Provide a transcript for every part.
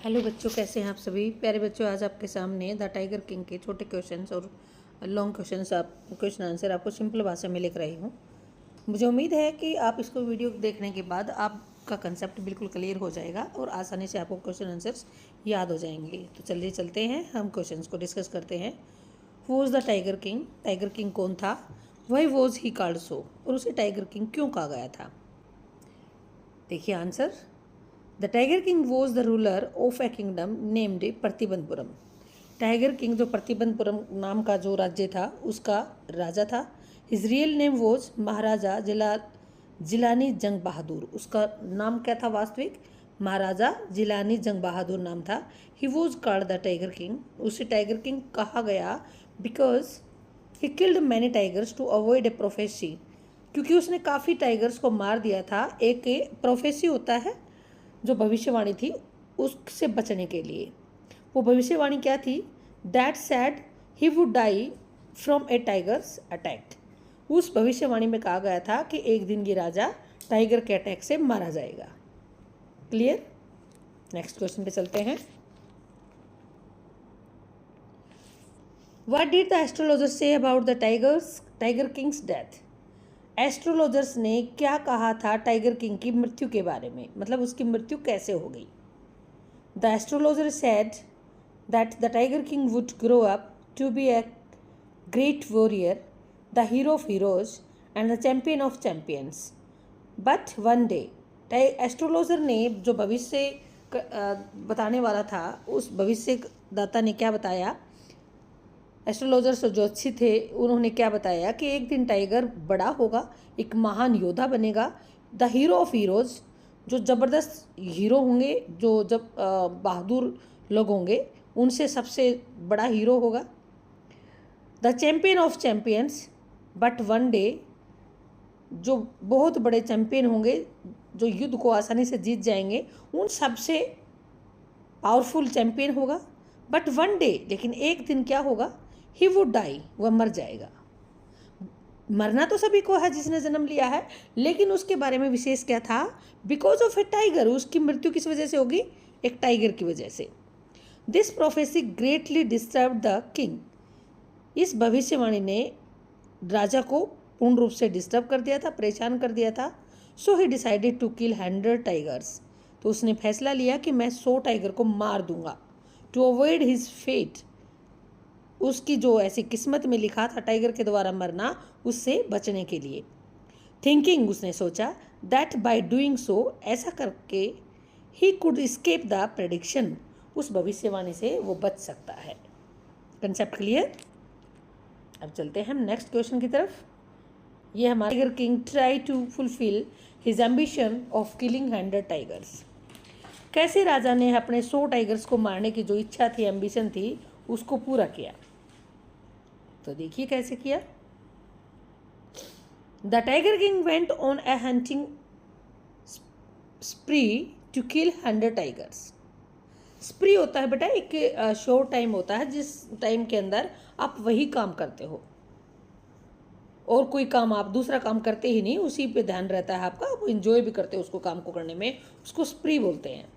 Hello बच्चों, कैसे हैं आप सभी प्यारे बच्चों। आज आपके सामने द टाइगर किंग के छोटे क्वेश्चंस और लॉन्ग क्वेश्चन आंसर आपको सिंपल भाषा में लिख रही हूँ। मुझे उम्मीद है कि आप इसको वीडियो देखने के बाद आपका कंसेप्ट बिल्कुल क्लियर हो जाएगा और आसानी से आपको क्वेश्चन आंसर्स याद हो जाएंगे। तो चलिए चलते हैं, हम क्वेश्चंस को डिस्कस करते हैं। Who was the tiger king? Tiger king कौन था? वाई वॉज ही कॉल्ड सो? और उसे टाइगर किंग क्यों कहा गया था? देखिए answer. The tiger king was the ruler of A kingdom named Pratibandapuram. Tiger king जो प्रतिबंधपुरम नाम का जो राज्य था उसका राजा था। हिज रियल नेम वॉज महाराजा जिलानी जंग बहादुर। उसका नाम क्या था वास्तविक? महाराजा जिलानी जंग बहादुर नाम था। He was called the tiger king. उसे टाइगर किंग कहा गया because he killed many tigers to avoid a prophecy. क्योंकि उसने काफ़ी टाइगर्स को मार दिया था। एक प्रोफेसी होता है जो भविष्यवाणी थी, उससे बचने के लिए। वो भविष्यवाणी क्या थी? That said he would die from a tiger's attack. उस भविष्यवाणी में कहा गया था कि एक दिन ये राजा टाइगर के अटैक से मारा जाएगा। क्लियर? नेक्स्ट क्वेश्चन पे चलते हैं। What did the astrologer say about the tiger Kings death? Astrologers ने क्या कहा था टाइगर किंग की मृत्यु के बारे में, मतलब उसकी मृत्यु कैसे हो गई? The astrologer said that the tiger king would grow up to be a great warrior, the hero of heroes and the champion of champions. But one day, astrologer ने जो भविष्य बताने वाला था, उस भविष्यदाता ने क्या बताया? एस्ट्रोलॉजर्स जो अच्छे थे उन्होंने क्या बताया कि एक दिन टाइगर बड़ा होगा, एक महान योद्धा बनेगा, द हीरो ऑफ हीरोज़, जो ज़बरदस्त हीरो होंगे, जो जब बहादुर लोग होंगे उनसे सबसे बड़ा हीरो होगा, the champion of champions. But one day, जो बहुत बड़े चैम्पियन होंगे, जो युद्ध को आसानी से जीत जाएंगे, उन सबसे पावरफुल चैम्पियन होगा। बट वन डे, लेकिन एक दिन क्या होगा? ही वुड डाई, वह मर जाएगा। मरना तो सभी को है जिसने जन्म लिया है, लेकिन उसके बारे में विशेष क्या था? Because of a tiger. उसकी मृत्यु किस वजह से होगी? एक टाइगर की वजह से। This prophecy greatly disturb the king. इस भविष्यवाणी ने राजा को पूर्ण रूप से डिस्टर्ब कर दिया था, परेशान कर दिया था। So he decided to kill 100 tigers. तो उसने फैसला लिया कि मैं 100 टाइगर को मार दूंगा। टू अवॉइड हिज फेट, उसकी जो ऐसी किस्मत में लिखा था टाइगर के द्वारा मरना, उससे बचने के लिए। थिंकिंग, उसने सोचा, दैट बाय डूइंग सो, ऐसा करके, he could escape the prediction, उस भविष्यवाणी से वो बच सकता है। Concept clear? अब चलते हैं हम नेक्स्ट क्वेश्चन की तरफ। ये हमारा tiger king try to fulfil his ambition of killing 100 tigers. कैसे राजा ने अपने 100 टाइगर्स को मारने की जो इच्छा थी, एम्बिशन थी, उसको पूरा किया? तो देखिए कैसे किया। The tiger king went on a hunting spree to kill 100 tigers. Spree होता है बेटा एक शॉर्ट टाइम होता है जिस टाइम के अंदर आप वही काम करते हो और कोई काम आप दूसरा काम करते ही नहीं, उसी पे ध्यान रहता है आपका, आप इंजॉय भी करते हो उसको, काम को करने में, उसको स्प्री बोलते हैं।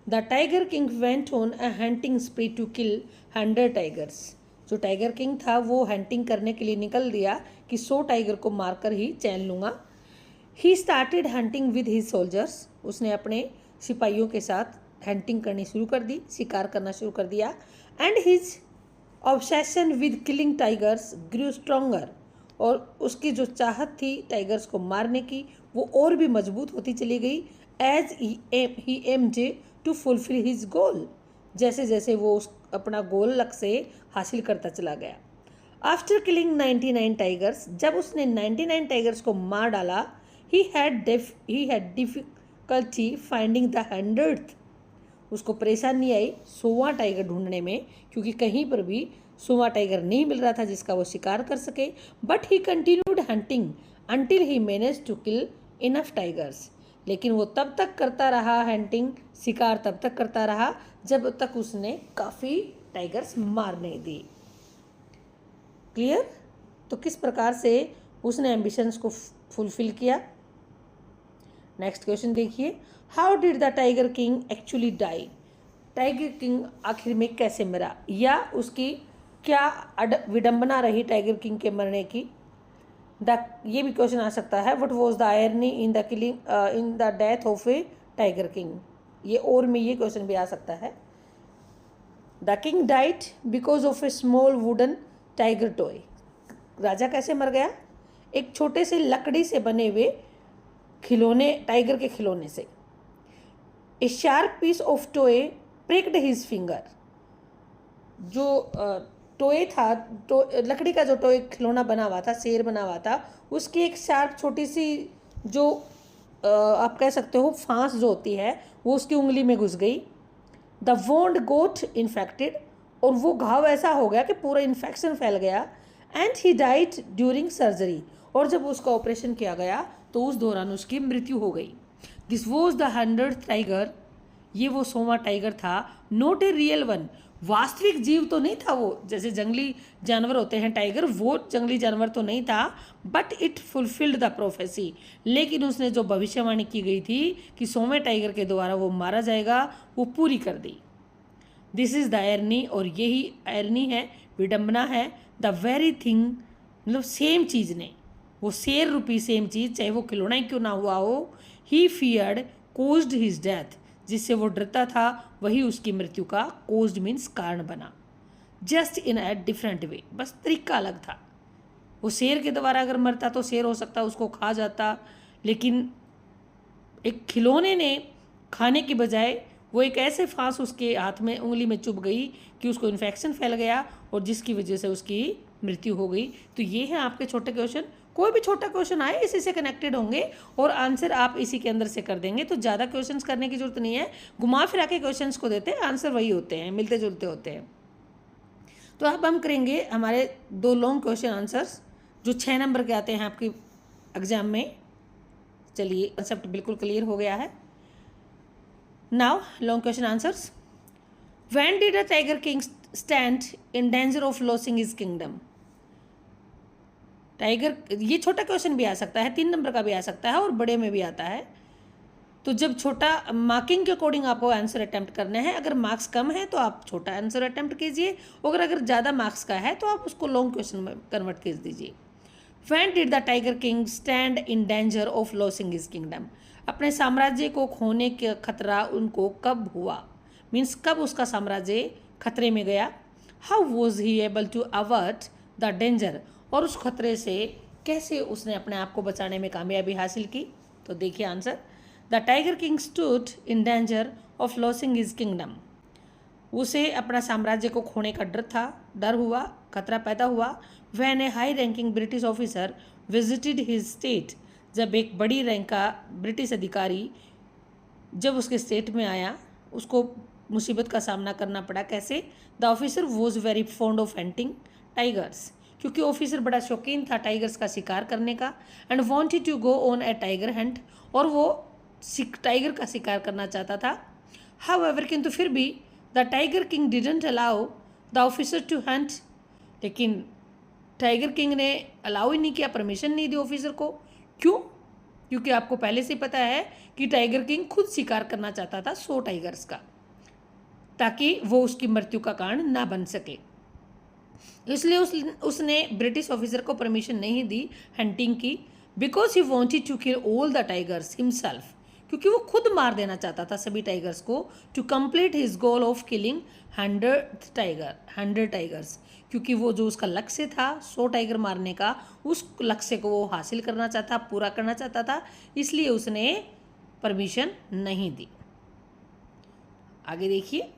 The tiger king went on a hunting spree to kill 100 tigers. जो टाइगर किंग था वो हंटिंग करने के लिए निकल दिया कि 100 टाइगर को मारकर ही चैन लूँगा। He started hunting with his soldiers. उसने अपने सिपाहियों के साथ हंटिंग करनी शुरू कर दी, शिकार करना शुरू कर दिया। And his obsession with killing tigers grew stronger. और उसकी जो चाहत थी टाइगर्स को मारने की, वो और भी मजबूत होती चली गई। As he aimed to fulfil his goal. जैसे जैसे वो उस अपना गोल लक्ष्य से हासिल करता चला गया। आफ्टर किलिंग 99 टाइगर्स, जब उसने 99 टाइगर्स को मार डाला, he had difficulty finding the 100th। उसको परेशानी आई 100वां टाइगर ढूंढने में, क्योंकि कहीं पर भी 100वां टाइगर नहीं मिल रहा था जिसका वो शिकार कर सके। But he continued hunting until he manage to kill enough tigers. लेकिन वो तब तक करता रहा हंटिंग, शिकार तब तक करता रहा जब तक उसने काफ़ी टाइगर्स मार नहीं दी। क्लियर? तो किस प्रकार से उसने एम्बिशंस को फुलफिल किया? नेक्स्ट क्वेश्चन देखिए। How did the tiger king actually die? Tiger king आखिर में कैसे मरा, या उसकी क्या विडंबना रही टाइगर किंग के मरने की। ये भी क्वेश्चन आ सकता है, what was the irony in the killing in the death of a tiger king. ये और में ये क्वेश्चन भी आ सकता है। The king died because of a small wooden tiger toy. राजा कैसे मर गया, एक छोटे से लकड़ी से बने हुए खिलौने, टाइगर के खिलौने से। A sharp piece of toy pricked his finger. जो टॉय था, तो लकड़ी का जो टॉय खिलौना बना हुआ था, शेर बना हुआ था, उसकी एक शार्प छोटी सी जो आप कह सकते हो फांस जो होती है, वो उसकी उंगली में घुस गई। द वोंड गोट इन्फेक्टेड, और वो घाव ऐसा हो गया कि पूरा इन्फेक्शन फैल गया। And he died during surgery, और जब उसका ऑपरेशन किया गया तो उस दौरान उसकी मृत्यु हो गई। This was the 100th tiger. ये वो 100वां टाइगर था। नॉट ए रियल वन, वास्तविक जीव तो नहीं था वो, जैसे जंगली जानवर होते हैं टाइगर, वो जंगली जानवर तो नहीं था। But it fulfilled the prophecy, लेकिन उसने जो भविष्यवाणी की गई थी कि 100वें टाइगर के द्वारा वो मारा जाएगा, वो पूरी कर दी। दिस इज़ द आयरनी, और यही आयरनी है, विडंबना है। द वेरी थिंग, मतलब सेम चीज़ ने, वो शेर रूपी सेम चीज़, चाहे वो खिलौना ही क्यों ना हुआ हो, ही फियर्ड कोज्ड हिज डेथ, जिससे वो डरता था वही उसकी मृत्यु का कोज्ड मीन्स कारण बना। Just in a different way, बस तरीका अलग था। वो शेर के द्वारा अगर मरता तो शेर हो सकता उसको खा जाता, लेकिन एक खिलौने ने खाने की बजाय वो एक ऐसे फांस उसके हाथ में उंगली में चुभ गई कि उसको इन्फेक्शन फैल गया, और जिसकी वजह से उसकी मृत्यु हो गई। तो ये है आपके छोटे क्वेश्चन। कोई भी छोटा क्वेश्चन आए इसी से कनेक्टेड होंगे, और आंसर आप इसी के अंदर से कर देंगे। तो ज़्यादा क्वेश्चंस करने की जरूरत नहीं है, घुमा फिरा के क्वेश्चंस को देते हैं, आंसर वही होते हैं, मिलते जुलते होते हैं। तो अब हम करेंगे हमारे 2 लॉन्ग क्वेश्चन आंसर्स जो 6 नंबर के आते हैं आपकी एग्जाम में। चलिए, कंसेप्ट बिल्कुल क्लियर हो गया है। Now long question answers. When did a tiger king stand in danger of losing his kingdom. Tiger, ये छोटा क्वेश्चन भी आ सकता है, 3 नंबर का भी आ सकता है, और बड़े में भी आता है। तो जब छोटा, मार्किंग के अकॉर्डिंग आपको आंसर अटेम्प्ट करना है। अगर मार्क्स कम है तो आप छोटा आंसर अटेम्प्ट कीजिए, और अगर ज़्यादा मार्क्स का है तो आप उसको लॉन्ग क्वेश्चन में कन्वर्ट कर दीजिए। When did the tiger king stand in danger of losing his kingdom. अपने साम्राज्य को खोने का खतरा उनको कब हुआ, मीन्स कब उसका साम्राज्य खतरे में गया। How was he able to avert the danger, और उस खतरे से कैसे उसने अपने आप को बचाने में कामयाबी हासिल की। तो देखिए answer. The tiger king stood in danger of losing his kingdom. उसे अपना साम्राज्य को खोने का डर हुआ, खतरा पैदा हुआ। When A high ranking British officer visited his state. जब एक बड़ी रैंक का ब्रिटिश अधिकारी जब उसके स्टेट में आया, उसको मुसीबत का सामना करना पड़ा। कैसे। The officer was very fond of hunting tigers, क्योंकि ऑफिसर बड़ा शौकीन था टाइगर्स का शिकार करने का। And wanted to go on a tiger hunt, और वो टाइगर का शिकार करना चाहता था। हाउएवर, किंतु फिर भी the tiger king didn't allow the officer to hunt. लेकिन टाइगर किंग ने अलाउ ही नहीं किया, परमिशन नहीं दी ऑफिसर को। क्यों? क्योंकि आपको पहले से पता है कि टाइगर किंग खुद शिकार करना चाहता था 100 टाइगर्स का, ताकि वो उसकी मृत्यु का कारण ना बन सके। इसलिए उसने ब्रिटिश ऑफिसर को परमिशन नहीं दी हंटिंग की। Because he wanted to kill all the tigers himself, क्योंकि वो खुद मार देना चाहता था सभी टाइगर्स को। To complete his goal of killing 100 tigers, क्योंकि वो जो उसका लक्ष्य था 100 टाइगर मारने का, उस लक्ष्य को वो हासिल करना चाहता, पूरा करना चाहता था, इसलिए उसने परमिशन नहीं दी। आगे देखिए,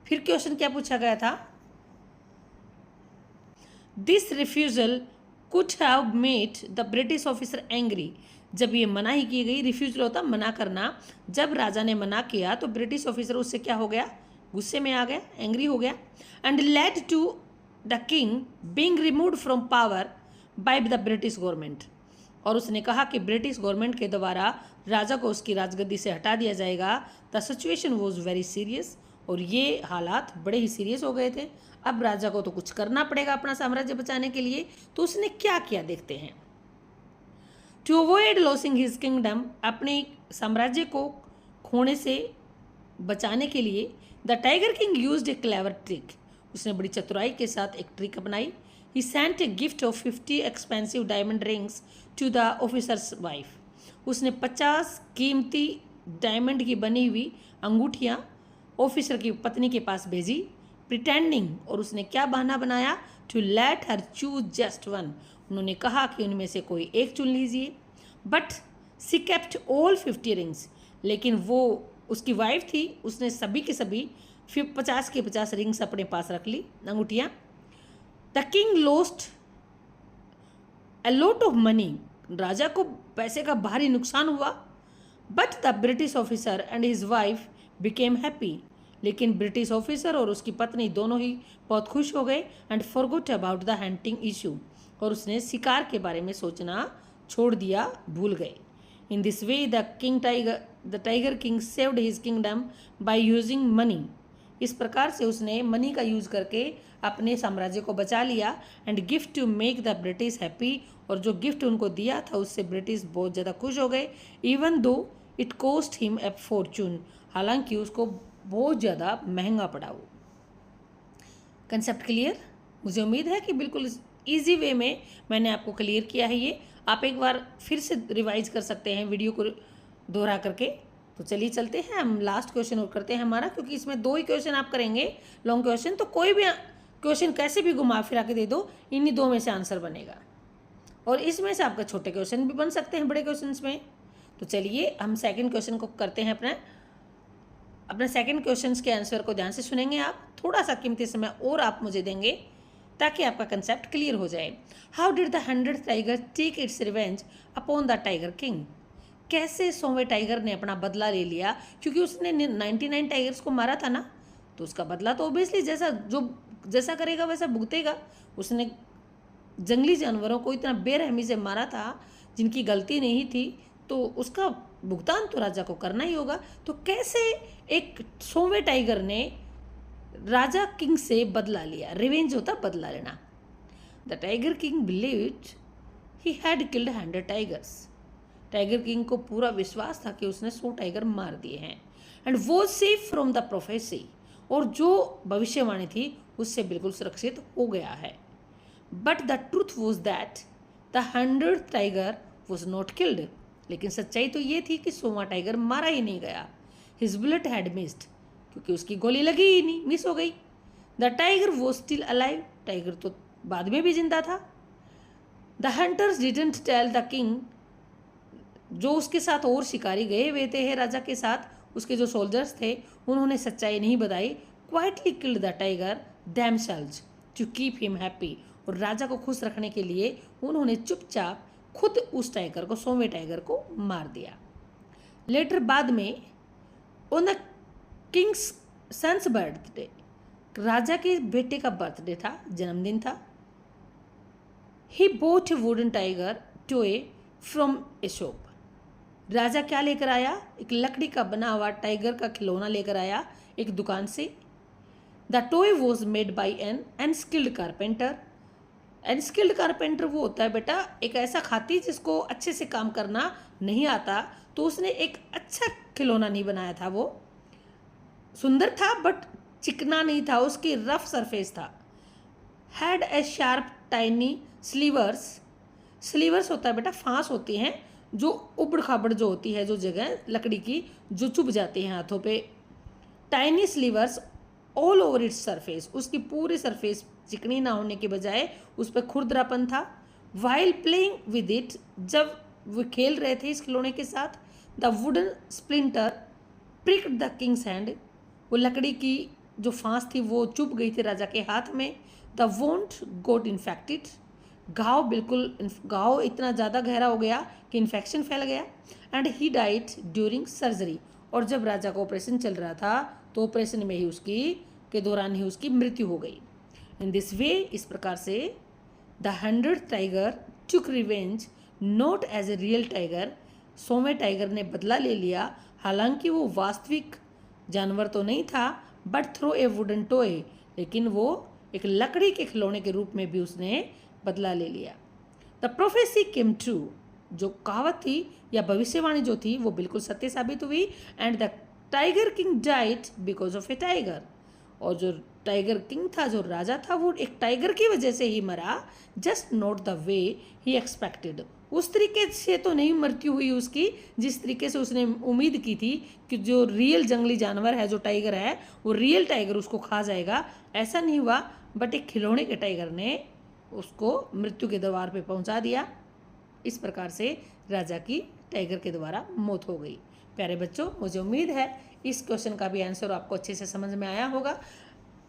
फिर क्वेश्चन क्या पूछा गया था। This refusal could have made the British officer angry. जब ये मना ही की गई, रिफ्यूजल होता मना करना, जब राजा ने मना किया तो ब्रिटिश ऑफिसर उससे क्या हो गया, गुस्से में आ गया, एंग्री हो गया। And led to the king being removed from power by the British government, और उसने कहा कि ब्रिटिश गवर्नमेंट के द्वारा राजा को उसकी राजगद्दी से हटा दिया जाएगा। The situation was very serious, और ये हालात बड़े ही सीरियस हो गए थे। अब राजा को तो कुछ करना पड़ेगा अपना साम्राज्य बचाने के लिए, तो उसने क्या किया देखते हैं। To avoid losing his kingdom, अपने साम्राज्य को खोने से बचाने के लिए the tiger king used a clever trick, उसने बड़ी चतुराई के साथ एक ट्रिक अपनाई. He sent a gift of 50 expensive diamond rings to the officer's wife, उसने 50 कीमती डायमंड की बनी हुई अंगूठियाँ ऑफिसर की पत्नी के पास भेजी. प्रिटेंडिंग, और उसने क्या बहाना बनाया, to let her choose just one, उन्होंने कहा कि उनमें से कोई एक चुन लीजिए. But she kept all 50 rings, लेकिन वो उसकी वाइफ थी, उसने सभी के सभी 50 के 50 रिंग्स अपने पास रख ली, अंगूठियाँ. The king lost a lot of money, राजा को पैसे का भारी नुकसान हुआ. But the British officer and his wife became happy, लेकिन ब्रिटिश ऑफिसर और उसकी पत्नी दोनों ही बहुत खुश हो गए. And forgot about the hunting issue, और उसने शिकार के बारे में सोचना छोड़ दिया, भूल गए. In this way the tiger king saved his kingdom by using money, इस प्रकार से उसने मनी का यूज करके अपने साम्राज्य को बचा लिया. And gift to make the British happy, और जो गिफ्ट उनको दिया था उससे ब्रिटिश बहुत ज़्यादा खुश हो गए. Even though it cost him a Fortune, हालांकि उसको बहुत ज़्यादा महंगा पड़ा वो. Concept clear? मुझे उम्मीद है कि बिल्कुल इजी वे में मैंने आपको क्लियर किया है. ये आप एक बार फिर से रिवाइज कर सकते हैं वीडियो को दोहरा करके. तो चलिए चलते हैं, हम लास्ट क्वेश्चन और करते हैं हमारा, क्योंकि इसमें 2 ही क्वेश्चन आप करेंगे लॉन्ग क्वेश्चन, तो कोई भी क्वेश्चन कैसे भी घुमा फिरा के दे दो, इन्हीं 2 में से आंसर बनेगा. और इसमें से आपका छोटे क्वेश्चन भी बन सकते हैं बड़े क्वेश्चन में. तो चलिए हम सेकेंड क्वेश्चन को करते हैं. अपने सेकंड क्वेश्चन के आंसर को ध्यान से सुनेंगे आप, थोड़ा सा कीमती समय और आप मुझे देंगे ताकि आपका कंसेप्ट क्लियर हो जाए. How did the 100th tiger take its revenge upon the tiger king, कैसे 100वें टाइगर ने अपना बदला ले लिया, क्योंकि उसने 99 टाइगर्स को मारा था ना, तो उसका बदला तो ऑब्वियसली जैसा करेगा वैसा भुगतेगा. उसने जंगली जानवरों को इतना बेरहमी से मारा था जिनकी गलती नहीं थी, तो उसका भुगतान तो राजा को करना ही होगा. तो कैसे एक 100वें टाइगर ने राजा किंग से बदला लिया, रिवेंज होता बदला लेना. The tiger king believed he had killed 100 tigers, tiger king को पूरा विश्वास था कि उसने 100 टाइगर मार दिए हैं. एंड वो सेफ फ्रॉम द प्रोफेसी, और जो भविष्यवाणी थी उससे बिल्कुल सुरक्षित हो गया है. But the truth was that the 100th tiger was not killed, लेकिन सच्चाई तो ये थी कि 100वां टाइगर मारा ही नहीं गया. हिज बुलेट हैड मिस्ड, क्योंकि उसकी गोली लगी ही नहीं, मिस हो गई. The tiger was still alive, tiger तो बाद में भी जिंदा था. The hunters didn't tell the king, जो उसके साथ और शिकारी गए हुए थे राजा के साथ, उसके जो सोल्जर्स थे, उन्होंने सच्चाई नहीं बताई. Quietly killed the tiger themselves to keep him happy, और राजा को खुश रखने के लिए उन्होंने चुपचाप खुद उस टाइगर को 100वें टाइगर को मार दिया. लेटर बाद में on the king's son's birthday, राजा के बेटे का बर्थडे था, जन्मदिन था. He bought a wooden tiger toy from a shop, राजा क्या लेकर आया, एक लकड़ी का बना हुआ टाइगर का खिलौना लेकर आया एक दुकान से. The toy was made by an unskilled carpenter, unskilled carpenter वो होता है बेटा एक ऐसा खाती जिसको अच्छे से काम करना नहीं आता, तो उसने एक अच्छा खिलौना नहीं बनाया था. वो सुंदर था बट चिकना नहीं था, उसकी रफ सरफेस था. Had a sharp tiny slivers, slivers होता है बेटा फांस होती हैं जो उबड़ खाबड़ जो होती है, जो जगह लकड़ी की जो चुभ जाती हैं हाथों पे. Tiny slivers all over its surface, उसकी पूरी सरफेस चिकनी ना होने के बजाय उस पर खुरदरापन था. वाइल प्लेइंग विद इट, जब वो खेल रहे थे इस खिलौने के साथ, the wooden splinter pricked the king's hand, वो लकड़ी की जो फांस थी वो चुभ गई थी राजा के हाथ में. द वोंट गोट इन्फेक्टेड, घाव इतना ज़्यादा गहरा हो गया कि इन्फेक्शन फैल गया. And he died during surgery, और जब राजा का ऑपरेशन चल रहा था तो ऑपरेशन में ही के दौरान ही उसकी मृत्यु हो गई. इन दिस वे, इस प्रकार से the 100th tiger took revenge not as a real tiger, 100वें टाइगर ने बदला ले लिया, हालांकि वो वास्तविक जानवर तो नहीं था, but throw a wooden toy, लेकिन वो एक लकड़ी के खिलौने के रूप में भी उसने बदला ले लिया. द प्रोफेसी केम ट्रू, जो कहावत थी या भविष्यवाणी जो थी वो बिल्कुल सत्य साबित हुई. And the tiger king died because of a tiger. और जो टाइगर किंग था, जो राजा था, वो एक टाइगर की वजह से ही मरा। Just not the way he expected. उस तरीके से तो नहीं मृत्यु हुई उसकी जिस तरीके से उसने उम्मीद की थी कि जो रियल जंगली जानवर है, जो टाइगर है, वो रियल टाइगर उसको खा जाएगा। ऐसा नहीं हुआ, बट एक खिलौने के टाइगर ने उसको मृत्यु के द्वार पे पहुंचा दिया। इस प्रकार से राजा की टाइगर के द्वारा मौत हो गई। प्यारे बच्चों, मुझे उम्मीद है इस क्वेश्चन का भी आंसर आपको अच्छे से समझ में आया होगा।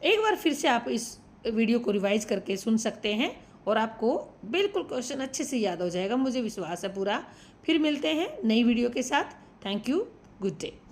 एक बार फिर से आप इस वीडियो को रिवाइज करके सुन सकते हैं और आपको बिल्कुल क्वेश्चन अच्छे से याद हो जाएगा, मुझे विश्वास है पूरा। फिर मिलते हैं नई वीडियो के साथ। Thank you, good day.